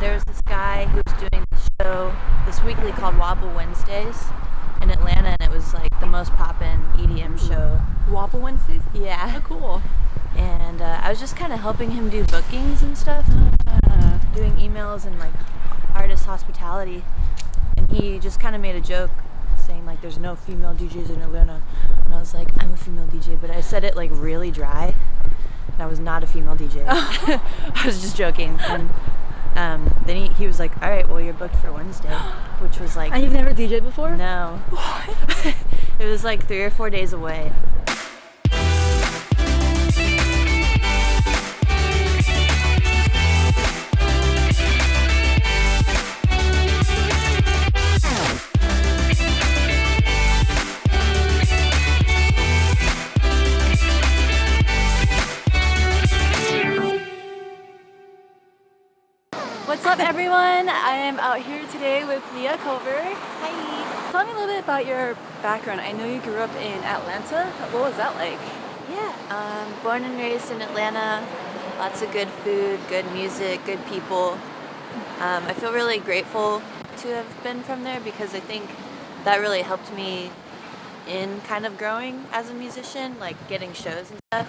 there was this guy who was doing this show, this weekly called Wobble Wednesdays in Atlanta, and it was like the most poppin' EDM show. Wobble Wednesdays? Yeah. Oh, cool. And I was just kind of helping him do bookings and stuff, doing emails and like artist hospitality. And he just kind of made a joke saying like there's no female DJs in Atlanta. And I was like, I'm a female DJ, but I said it like really dry. And I was not a female DJ. I was just joking. And then he was like, all right, well, you're booked for Wednesday, which was like... And you've never DJed before? No. What? It was like 3 or 4 days away. What's up, everyone? I am out here today with Leah Culver. Hi. Tell me a little bit about your background. I know you grew up in Atlanta. What was that like? Yeah, born and raised in Atlanta. Lots of good food, good music, good people. I feel really grateful to have been from there because I think that really helped me in kind of growing as a musician, like getting shows and stuff.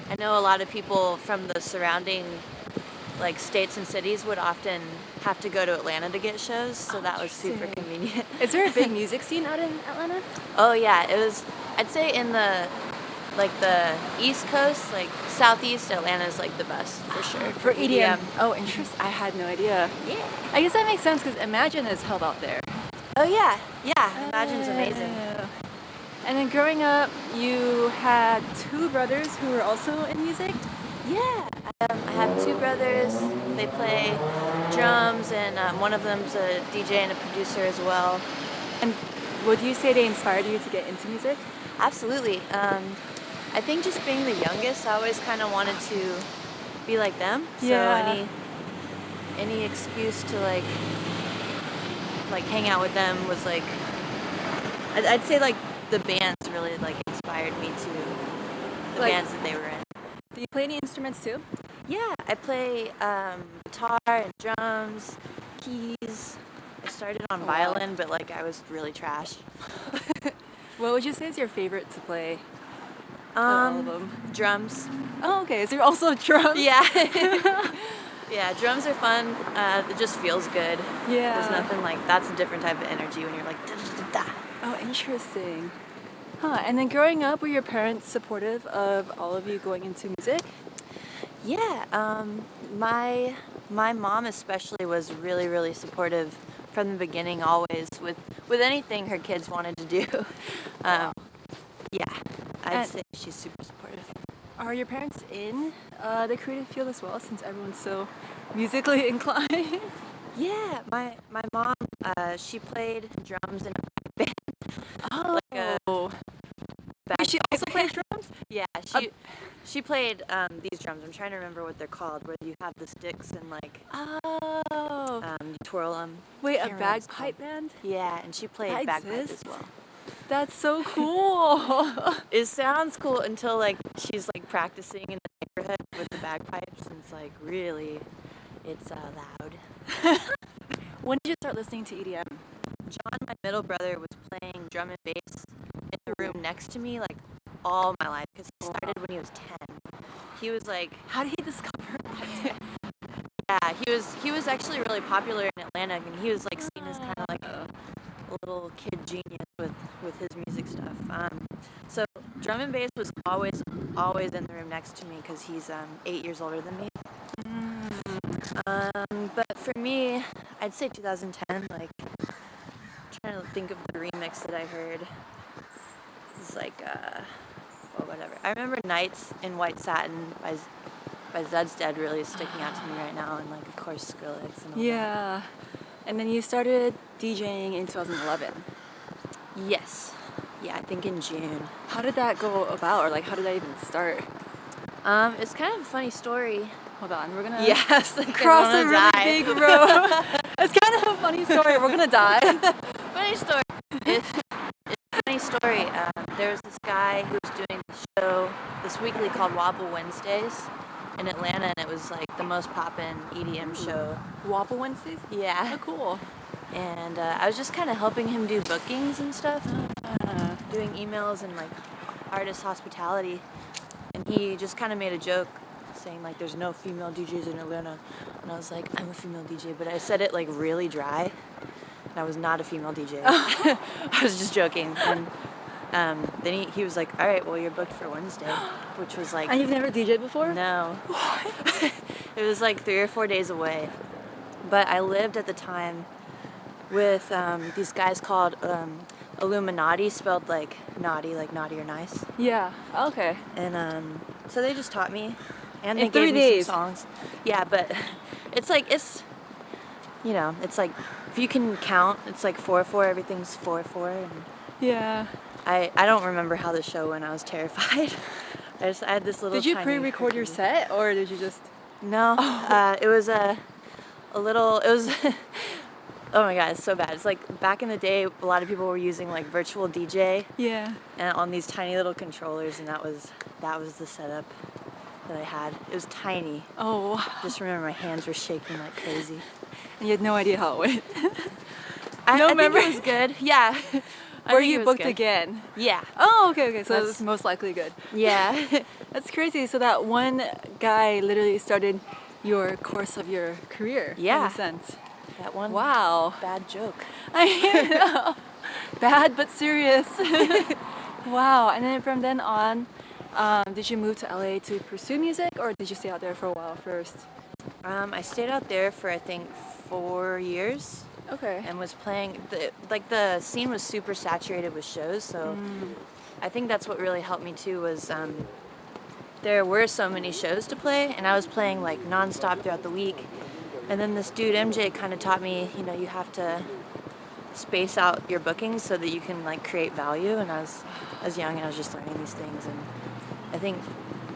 I know a lot of people from the surrounding like states and cities would often have to go to Atlanta to get shows, so that was super convenient. Is there a big music scene out in Atlanta? Oh yeah, it was, I'd say in the East Coast, like Southeast, Atlanta's like the best for sure. For EDM. Oh, interesting. I had no idea. Yeah. I guess that makes sense because Imagine is held out there. Oh yeah, yeah, Imagine's amazing. And then growing up, you had 2 brothers who were also in music? Yeah, I have 2 brothers. They play drums, and one of them's a DJ and a producer as well. And would you say they inspired you to get into music? Absolutely. I think just being the youngest, I always kind of wanted to be like them. Yeah. So any excuse to like hang out with them was like, I'd say like the bands really like inspired me to the bands that they were in. Do you play any instruments too? Yeah, I play guitar and drums, keys. I started on violin, but like I was really trash. What would you say is your favorite to play? All of them. Drums. Oh, okay. So you're also drums? Yeah. Yeah, drums are fun. It just feels good. Yeah. There's nothing like, that's a different type of energy when you're like, da, da, da, da. Oh, interesting. Huh. And then growing up, were your parents supportive of all of you going into music? Yeah. My mom especially was really, really supportive from the beginning, always, with anything her kids wanted to do. Yeah, I'd say she's super supportive. Are your parents in the creative field as well, since everyone's so musically inclined? Yeah, my mom, she played drums in a band. Oh. She also played drums? Yeah, she played these drums. I'm trying to remember what they're called, where you have the sticks and like you twirl them. Wait, a bagpipe band? Yeah, and she played bagpipe as well. That's so cool. It sounds cool until like she's like practicing in the neighborhood with the bagpipes, and it's like really, it's loud. When did you start listening to EDM? John, my middle brother, was playing drum and bass in the room next to me like all my life because he started when he was 10. He was like, how did he discover that? Yeah, he was actually really popular in Atlanta, and he was like seen as kind of like a little kid genius with his music stuff. So drum and bass was always in the room next to me because he's 8 years older than me. But for me, I'd say 2010. Like, trying to think of the remix that I heard. It's like whatever. I remember Nights in White Satin by Zedstead really sticking out to me right now, and like of course Skrillex and all that. And then you started DJing in 2011. Yes. Yeah, I think in June. How did that go about, or like how did that even start? It's kind of a funny story. Hold on, we're gonna cross a really big road. It's kind of a funny story. We're gonna die. Funny story. It's a funny story. There was this guy who was doing this show, this weekly called Wobble Wednesdays in Atlanta, and it was like the most poppin' EDM show. Wobble Wednesdays? Yeah. Oh, cool. And I was just kind of helping him do bookings and stuff, Uh, doing emails and like artist hospitality. And he just kind of made a joke saying like there's no female DJs in Atlanta. And I was like, I'm a female DJ, but I said it like really dry. And I was not a female DJ. I was just joking. And then he was like, all right, well, you're booked for Wednesday, which was like... and you've never DJed before? No. What? It was like 3 or 4 days away. But I lived at the time with these guys called Illuminati, spelled like naughty or nice. Yeah. Okay. And so they just taught me, and they In 3 gave me days. some songs. Yeah, but it's like it's like if you can count, it's like 4/4. Everything's 4/4. And Yeah. I don't remember how the show went. I was terrified. I had this little. Did you tiny pre-record your cookie. set, or did you just? No. It was a little. It was. Oh my god, it's so bad. It's like back in the day, a lot of people were using like virtual DJ Yeah. and on these tiny little controllers, and that was the setup that I had. It was tiny. Oh. Wow. Just remember my hands were shaking like crazy. And you had no idea how it went. I memory? think it was good. Yeah. I Were think you it was booked good. again? Yeah. Oh, okay. So That's- it's most likely good. Yeah. That's crazy. So that one guy literally started your course of your career. In Yeah. a sense. That one. Wow. Bad joke. I know. Bad but serious. Wow. And then from then on, did you move to LA to pursue music, or did you stay out there for a while first? I stayed out there for I think 4 years. Okay. And was playing the scene was super saturated with shows, so I think that's what really helped me too was there were so many shows to play, and I was playing like nonstop throughout the week. And then this dude MJ kind of taught me, you have to space out your bookings so that you can like create value. And I was young and I was just learning these things, and I think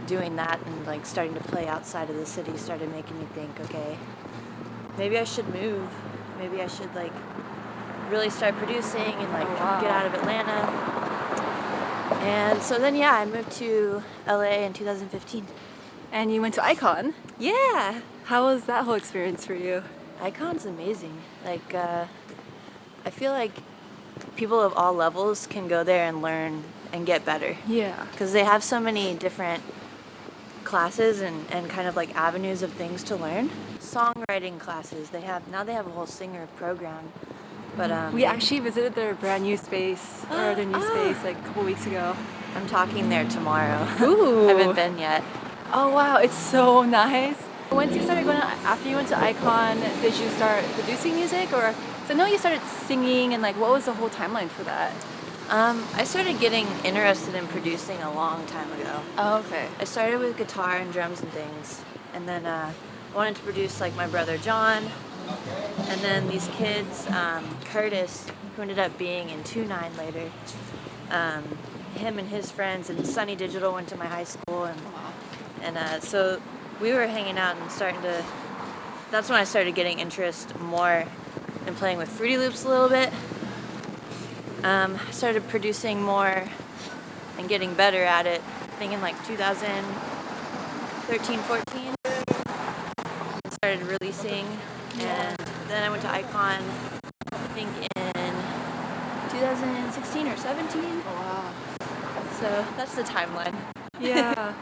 doing that and like starting to play outside of the city started making me think, okay, maybe I should move. Maybe I should like really start producing and like get out of Atlanta. And so then I moved to LA in 2015. And you went to Akon. Yeah. How was that whole experience for you? Akon's amazing. Like I feel like people of all levels can go there and learn and get better. Yeah. Because they have so many different classes and kind of like avenues of things to learn. Songwriting classes. They have a whole singer program. But We actually visited their brand new space, or their new space, like a couple weeks ago. I'm talking there tomorrow. Ooh. I haven't been yet. Oh wow, it's so nice. Once you started after you went to Akon, did you start producing music, or? So I know you started singing, and like, what was the whole timeline for that? I started getting interested in producing a long time ago. Oh, okay. I started with guitar and drums and things, and then I wanted to produce like my brother John, and then these kids, Curtis, who ended up being in 2-9 later, him and his friends, and Sunny Digital went to my high school, and so we were hanging out and that's when I started getting interest more in playing with Fruity Loops a little bit. I started producing more and getting better at it, I think in like 2013, 14. I started releasing, and then I went to Akon, I think in 2016 or 17. Oh, wow. So that's the timeline. Yeah.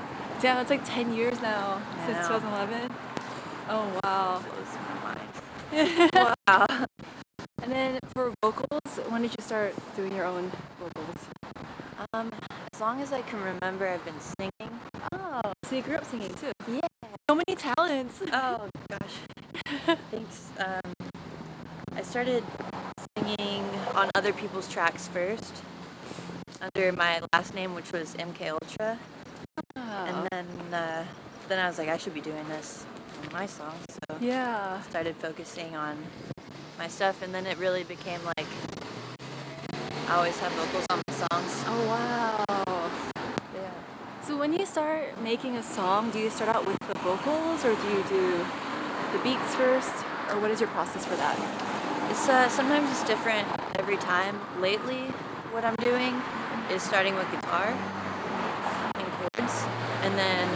Damn, it's like 10 years now since know. 2011. Oh wow. Blows my mind. Wow. And then for vocals, when did you start doing your own vocals? As long as I can remember, I've been singing. Oh, so you grew up singing too? Yeah. So many talents. Oh gosh. Thanks. I started singing on other people's tracks first, under my last name, which was MK Ultra, and then I was like, I should be doing this on my songs. So Yeah. started focusing on my stuff, and then it really became like I always have vocals on my songs. Oh wow. Yeah. So when you start making a song, do you start out with the vocals, or do you do the beats first, or what is your process for that? It's sometimes it's different every time. Lately, what I'm doing is starting with guitar and chords, and then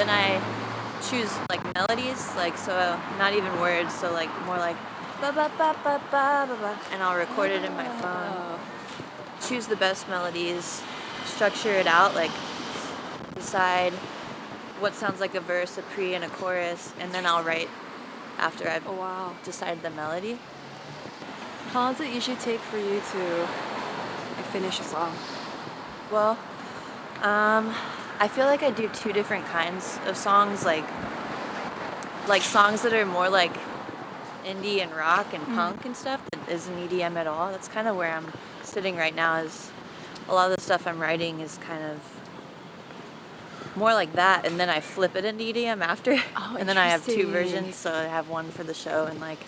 I choose like melodies, like so not even words, so like more like ba ba ba ba ba ba ba, and I'll record it in my phone. Choose the best melodies, structure it out, like decide what sounds like a verse, a pre, and a chorus, and then I'll write after I've decided the melody. How long does it usually take for you to like, finish a song? Well, I feel like I do two different kinds of songs, like songs that are more like indie and rock and punk and stuff that isn't EDM at all. That's kind of where I'm sitting right now. Is a lot of the stuff I'm writing is kind of more like that, and then I flip it into EDM after. And then I have two versions, so I have one for the show and like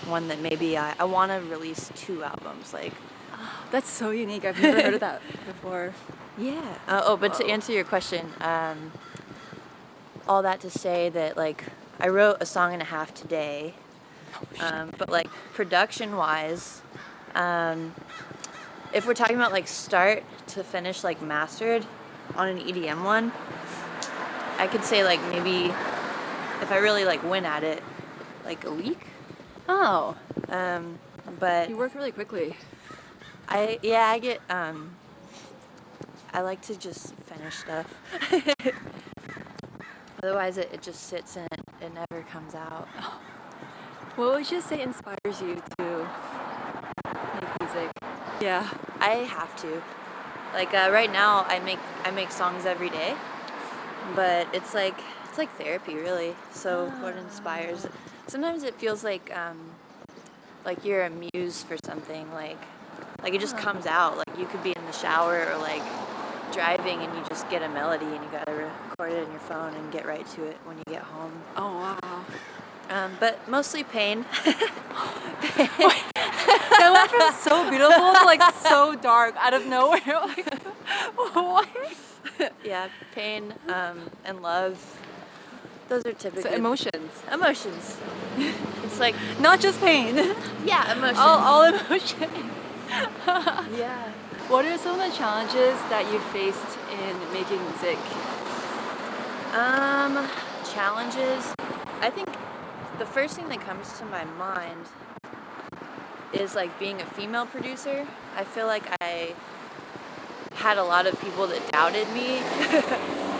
one that maybe I want to release 2 albums. Like, That's so unique. I've never heard of that before. Yeah. But to answer your question, all that to say that like I wrote a song and a half today, but like production wise, if we're talking about like start to finish like mastered on an EDM one, I could say like maybe if I really like went at it, like a week. Oh. But You work really quickly. I get I like to just finish stuff. Otherwise it just sits and it never comes out. What would you say inspires you to make music? Yeah. I have to. Like right now I make songs every day. But it's like therapy really. So what inspires, sometimes it feels like you're a muse for something, like it just comes out. Like you could be in the shower or like driving and you just get a melody and you gotta record it in your phone and get right to it when you get home. Oh wow. But mostly pain. That went from so beautiful to like so dark out of nowhere. Like, what? Yeah, pain and love. Those are typically So emotions. Emotions. It's like Not just pain. yeah, emotions. All emotion. Yeah. What are some of the challenges that you faced in making music? Challenges. I think the first thing that comes to my mind is like being a female producer. I feel like I had a lot of people that doubted me.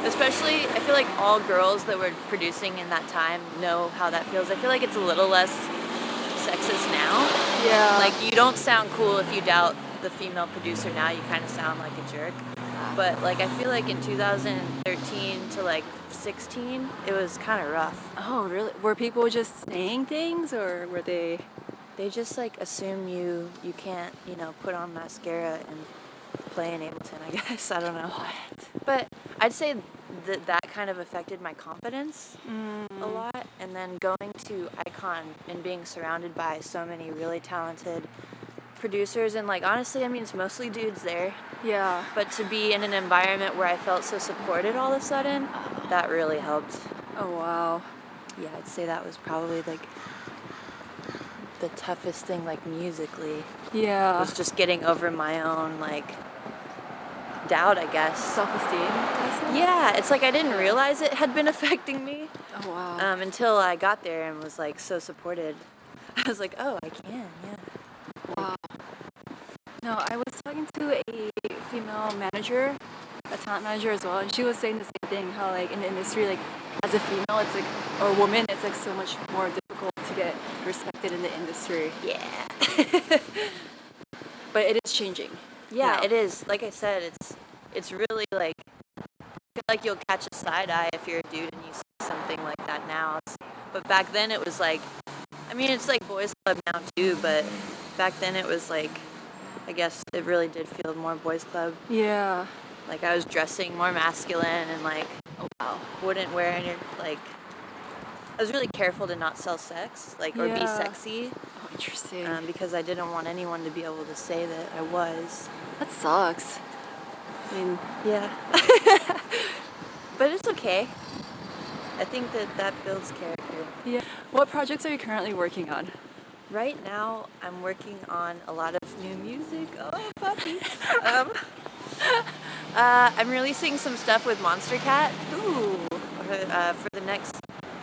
Especially, I feel like all girls that were producing in that time know how that feels. I feel like it's a little less sexist now. Yeah. Like, you don't sound cool if you doubt the female producer now. You kind of sound like a jerk. But, like, I feel like in 2013 to, like, 16, it was kind of rough. Oh, really? Were people just saying things, or were they? They just, like, assume you can't, put on mascara and play in Ableton, I guess. I don't know. What? But I'd say that kind of affected my confidence a lot. And then going to Akon and being surrounded by so many really talented producers. And, like, honestly, I mean, it's mostly dudes there. Yeah. But to be in an environment where I felt so supported all of a sudden, that really helped. Oh, wow. Yeah, I'd say that was probably, like, the toughest thing, like, musically. Yeah. Was just getting over my own, like, doubt, I guess. Self-esteem. Yeah, it's like I didn't realize it had been affecting me Oh, wow. until I got there and was, like, so supported. I was like, oh, I can, yeah. Wow. No, I was talking to a female manager, a talent manager as well, and she was saying the same thing, how like in the industry, like as a female, it's like, or a woman, it's like so much more difficult to get respected in the industry. Yeah. But it is changing. Yeah, now. it is. Like I said, it's really like, I feel like you'll catch a side eye if you're a dude and you see something like that now. But back then it was like, I mean, it's like boys club now too, but back then it was like, I guess it really did feel more boys club. Yeah. Like I was dressing more masculine and like, Oh, wow. wouldn't wear any, like, I was really careful to not sell sex, like, or be Yeah. sexy, Oh, interesting. because I didn't want anyone to be able to say that I was. That sucks. I mean, Yeah. But it's okay. I think that builds character. yeah. What projects are you currently working on? Right now, I'm working on a lot of new music. Oh, puppies. I'm releasing some stuff with Monster Cat. Ooh. for the next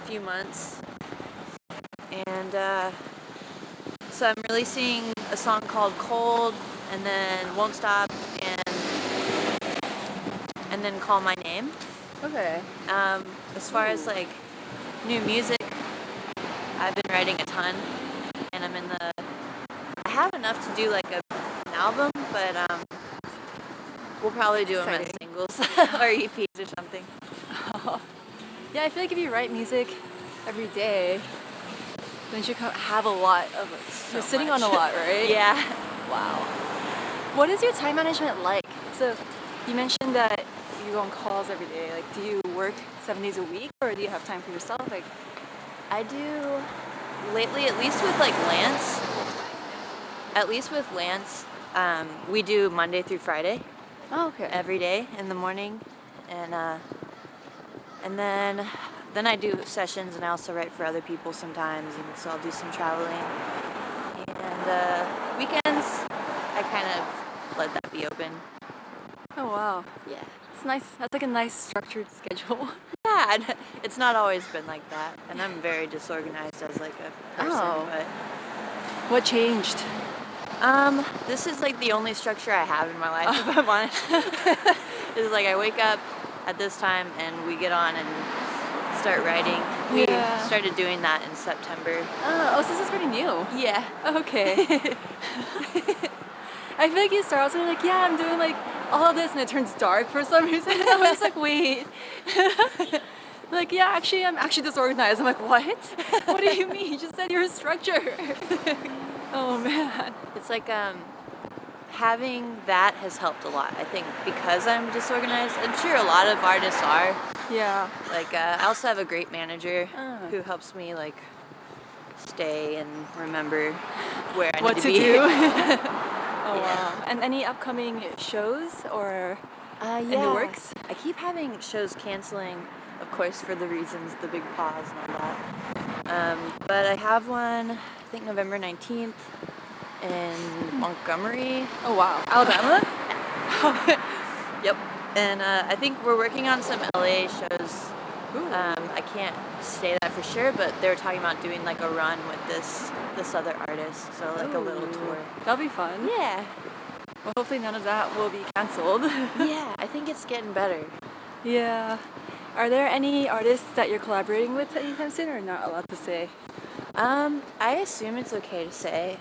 few months. And so I'm releasing a song called Cold, and then Won't Stop, and then Call My Name. Okay. As far as like new music, I've been writing a ton, and I have enough to do like an album, but we'll probably do them as singles or EPs or something. Yeah, I feel like if you write music every day, then you should have a lot of it. You're sitting on a lot, right? Yeah. Wow. What is your time management like? So you mentioned that you go on calls every day. Like, do you work 7 days a week, or do you have time for yourself? Like, I do lately, at least with like Lance. At least with Lance, we do Monday through Friday. oh, okay. Every day in the morning, and then I do sessions, and I also write for other people sometimes, and so I'll do some traveling. And weekends, I kind of let that be open. Oh wow. Yeah. It's nice. That's like a nice structured schedule. Yeah, it's not always been like that, and I'm very disorganized as like a person. But what changed? This is like the only structure I have in my life, if I'm honest. It's like I wake up at this time and we get on and start writing. We started doing that in September. Oh, so this is pretty new. Yeah. Okay. I feel like you start out like, yeah, I'm doing like all of this, and it turns dark for some reason. And I was like, wait. Like, yeah, actually, I'm actually disorganized. I'm like, what? What do you mean? You just said you're a structure. Oh man. It's like having that has helped a lot. I think because I'm disorganized. I'm sure a lot of artists are. Yeah. Like I also have a great manager who helps me like stay and remember where I need to be. do. Oh wow. And any upcoming shows or in the works? I keep having shows canceling, of course, for the reasons, the big pause and all that. But I have one, I think November 19th in Montgomery. Oh wow. Alabama? Yep. And I think we're working on some LA shows. I can't say that for sure, but they're talking about doing like a run with this other artist, so like a little tour. That'll be fun. Yeah. Well, hopefully none of that will be canceled. Yeah, I think it's getting better. Yeah. Are there any artists that you're collaborating with anytime soon, or not allowed to say? I assume it's okay to say.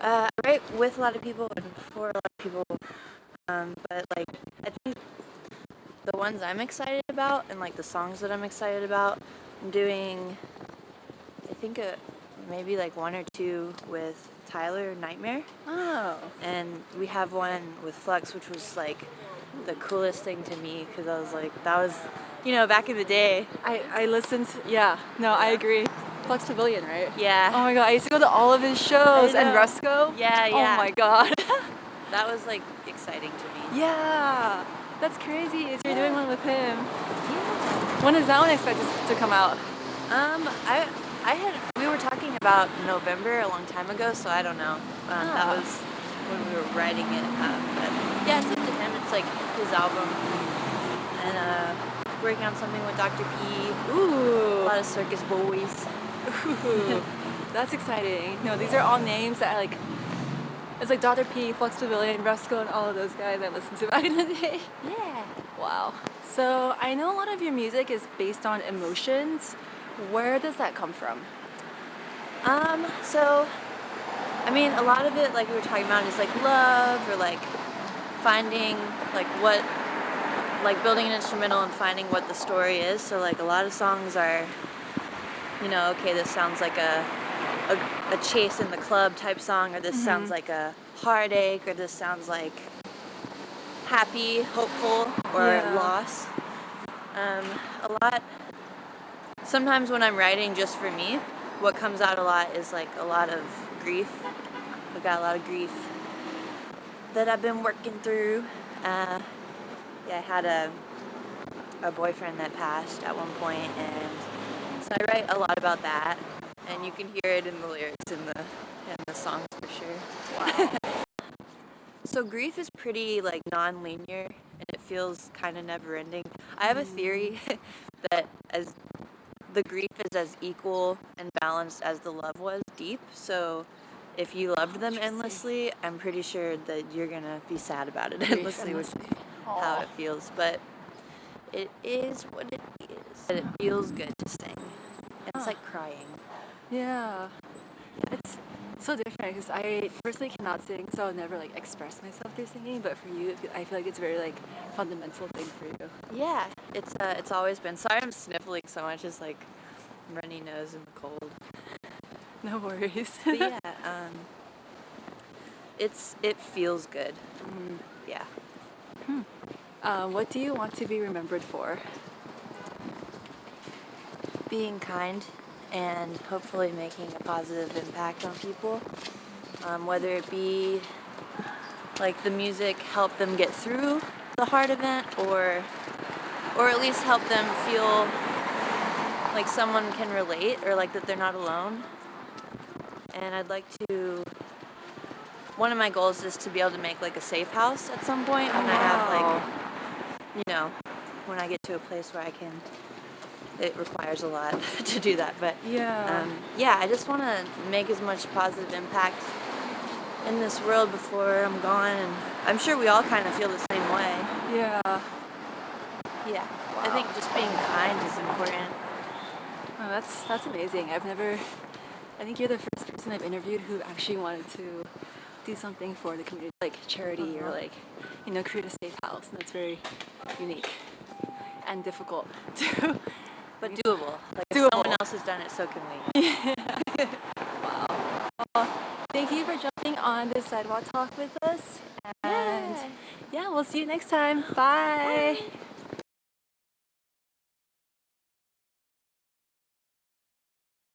I write with a lot of people and for a lot of people, but like I think the ones I'm excited about and like the songs that I'm excited about, I'm doing, I think maybe like one or two with Tyler Nightmare. Oh. And we have one with Flux, which was like the coolest thing to me because I was like, that was, back in the day. I listened. I agree. Flux Pavilion, right? Yeah. Oh my god, I used to go to all of his shows and Rusco. Yeah. Oh my god. That was like exciting to me. Yeah. That's crazy. So you're doing one with him. Yeah. When is that one expected to come out? We were talking about November a long time ago, so I don't know. That was when we were writing it. But yeah, it's up to him. It's like his album. And working on something with Dr. P. Ooh. A lot of Circus Boys. Ooh. That's exciting. No, these are all names that I like. It's like Dr. P, Flux Pavilion, Rusco, and all of those guys I listened to back in the day. Yeah. Wow. So I know a lot of your music is based on emotions. Where does that come from? So, I mean, a lot of it, like we were talking about, is like love or like finding like building an instrumental and finding what the story is. So like a lot of songs are, okay, this sounds like a chase in the club type song, or this sounds like a heartache, or this sounds like happy, hopeful, or loss. Sometimes when I'm writing just for me, what comes out a lot is like a lot of grief. I've got a lot of grief that I've been working through. I had a boyfriend that passed at one point, and so I write a lot about that. And you can hear it in the lyrics in the songs for sure. Wow. So grief is pretty like non-linear, and it feels kind of never-ending. I have a theory that as the grief is as equal and balanced as the love was deep. So if you loved them endlessly, I'm pretty sure that you're gonna be sad about it endlessly, which is how it feels. But it is what it is. And it feels good to sing. It's like crying. Yeah. It's so different because I personally cannot sing, so I'll never like express myself through singing. But for you, I feel like it's a very like fundamental thing for you. Yeah, it's always been. Sorry, I'm sniffling so much. It's like runny nose and cold. No worries. But yeah, it feels good. Yeah. What do you want to be remembered for? Being kind and hopefully making a positive impact on people. Whether it be like the music help them get through the hard event, or at least help them feel like someone can relate, or like that they're not alone. And I'd like to. One of my goals is to be able to make like a safe house at some point when I have like, when I get to a place where I can. It requires a lot to do that, but yeah, I just want to make as much positive impact in this world before I'm gone, and I'm sure we all kind of feel the same way. Yeah. Yeah, Wow. I think just being kind is important. Oh, that's amazing. I think you're the first person I've interviewed who actually wanted to do something for the community, like charity or like, create a safe house, and that's very unique and difficult too. But doable. Like doable. If someone else has done it, so can we. Wow. Well, thank you for jumping on this sidewalk talk with us. And yeah, we'll see you next time. Bye. Bye.